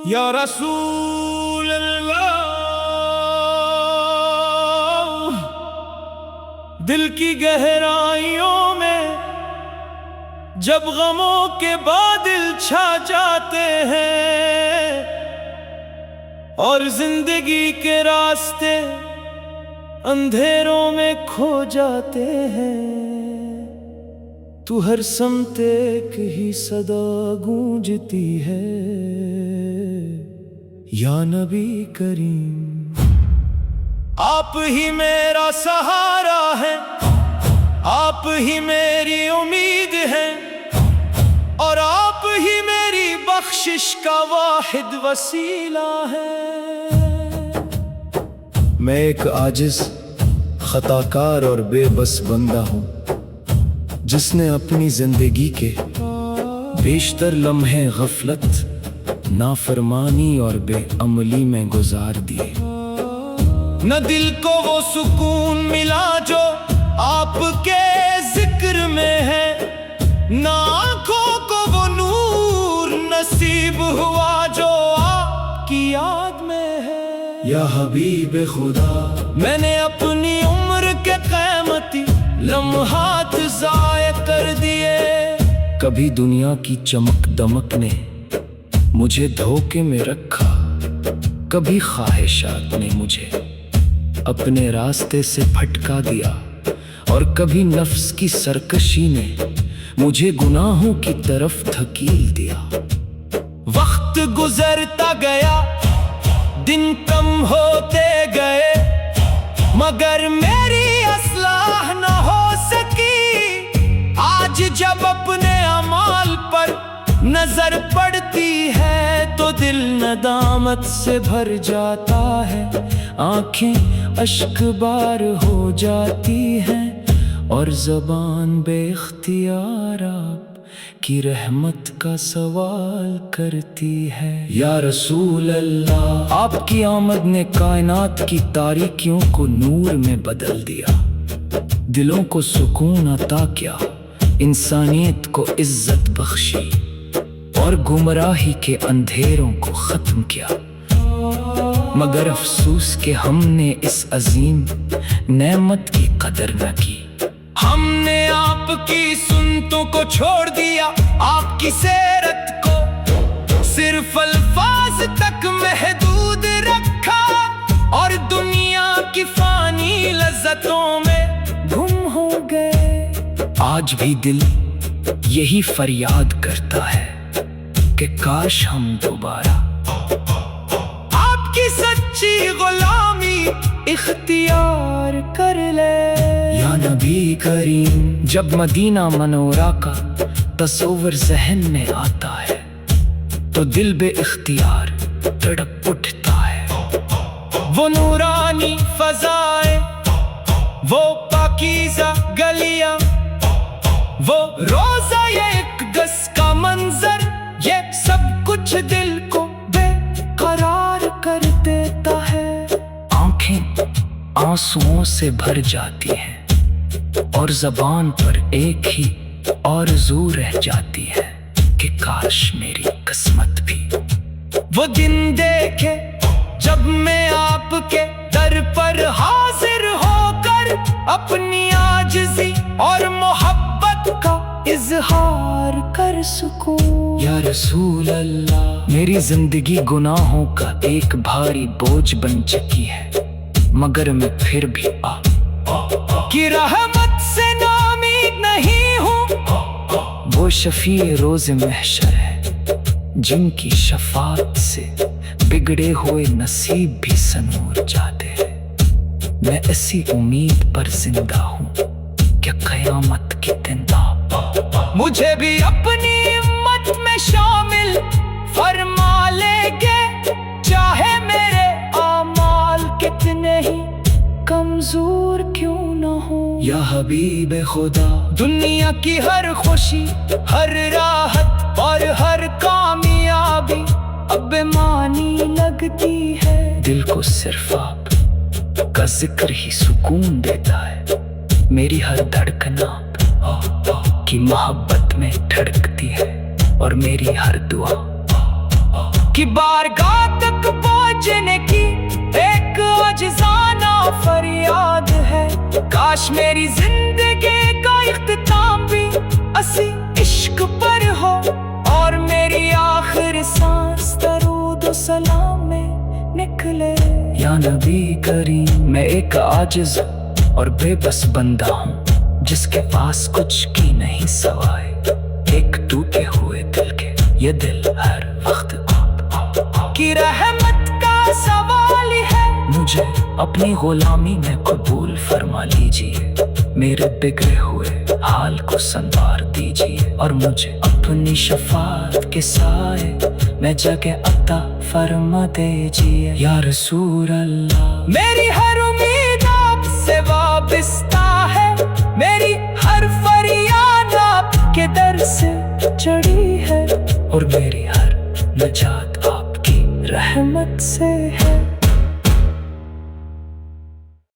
یا رسول اللہ، دل کی گہرائیوں میں جب غموں کے بادل چھا جاتے ہیں اور زندگی کے راستے اندھیروں میں کھو جاتے ہیں، تو ہر سمت ایک ہی صدا گونجتی ہے، یا نبی کریم آپ ہی میرا سہارا ہے، آپ ہی میری امید ہے، اور آپ ہی میری بخشش کا واحد وسیلہ ہے۔ میں ایک عاجز، خطا کار اور بے بس بندہ ہوں جس نے اپنی زندگی کے بیشتر لمحے غفلت، نافرمانی اور بے عملی میں گزار دیے۔ نہ دل کو وہ سکون ملا جو آپ کے ذکر میں ہے، نہ آنکھوں کو وہ نور نصیب ہوا جو آپ کی یاد میں ہے۔ یا حبیب خدا، میں نے اپنی عمر کے قیمتی لمحات ضائع کر دیے۔ کبھی دنیا کی چمک دمک نے مجھے دھوکے میں رکھا، کبھی خواہشات نے مجھے اپنے راستے سے پھٹکا دیا، اور کبھی نفس کی سرکشی نے مجھے گناہوں کی طرف دھکیل دیا۔ وقت گزرتا گیا، دن کم ہوتے گئے، مگر میری اصلاح نہ ہو سکی۔ آج جب اپنے اعمال پر نظر پڑتی ہے تو دل ندامت سے بھر جاتا ہے، آنکھیں اشک بار ہو جاتی ہیں، اور زبان بے اختیار آپ کی رحمت کا سوال کرتی ہے۔ یا رسول اللہ، آپ کی آمد نے کائنات کی تاریکیوں کو نور میں بدل دیا، دلوں کو سکون عطا کیا، انسانیت کو عزت بخشی، اور گمراہی کے اندھیروں کو ختم کیا۔ مگر افسوس کہ ہم نے اس عظیم نعمت کی قدر نہ کی۔ ہم نے آپ کی سنتوں کو چھوڑ دیا، آپ کی سیرت کو صرف الفاظ تک محدود رکھا، اور دنیا کی فانی لذتوں میں گم ہو گئے۔ آج بھی دل یہی فریاد کرتا ہے کہ کاش ہم دوبارہ آپ کی سچی غلامی اختیار کر لے۔ یا نبی کریم، جب مدینہ منورہ کا تصور ذہن میں آتا ہے تو دل بے اختیار تڑپ اٹھتا ہے۔ وہ نورانی فضائیں، وہ پاکیزہ گلیاں، وہ روزہ اقدس کا منظر، یہ سب کچھ دل کو بے قرار کر دیتا ہے۔ آنکھیں آنسوؤں سے بھر جاتی ہیں، اور زبان پر ایک ہی آرزو رہ جاتی ہے کہ کاش میری قسمت بھی وہ دن دیکھے جب میں آپ کے در پر حاضر ہو کر اپنی عاجزی اور محبت کا اظہار کر سکوں۔ یا رسول اللہ، میری زندگی گناہوں کا ایک بھاری بوجھ بن چکی ہے، مگر میں پھر بھی آپ کی رحمت سے ناامید نہیں ہوں۔ وہ شفیع روز محشر ہے جن کی شفاعت سے بگڑے ہوئے نصیب بھی سنور جاتے ہیں۔ میں اسی امید پر زندہ ہوں کہ قیامت کے دن آپ مجھے بھی اپنی امت میں شامل فرما لیں گے، چاہے میرے اعمال کتنے ہی کمزور کیوں نہ ہو۔ یا حبیب خدا، دنیا کی ہر خوشی، ہر راحت اور ہر کامیابی اب مانی لگتی ہے، دل کو صرف آپ کا ذکر ہی سکون دیتا ہے۔ میری ہر دھڑکن آپ کی محبت میں دھڑکتی ہے، اور میری ہر دعا آپ کی بارگاہ تک پہنچنے کی ایک عاجزانہ فریاد ہے۔ کاش میری زندگی کا اختتام بھی اسی عشق پر ہو، اور میری آخر سانس درود و سلام میں نکلے۔ یا نبی کریم، میں ایک عاجز اور بے بس بندہ ہوں، جس کے پاس کچھ کی نہیں سوائے ایک ٹوٹے ہوئے دل کے۔ یہ دل ہر وقت آپ کی رحمت کا سوال ہے۔ مجھے اپنی غلامی میں قبول فرما لیجئے، میرے بگڑے ہوئے حال کو سنوار دیجئے، اور مجھے اپنی شفاعت کے سائے میں جگہ عطا فرما دیجئے۔ یا رسول اللہ، میری ہر امید آپ سے وابستہ ہے، میری ہر فریاد آپ کے در سے چڑھی ہے، اور میری ہر نجات آپ کی رحمت سے ہے۔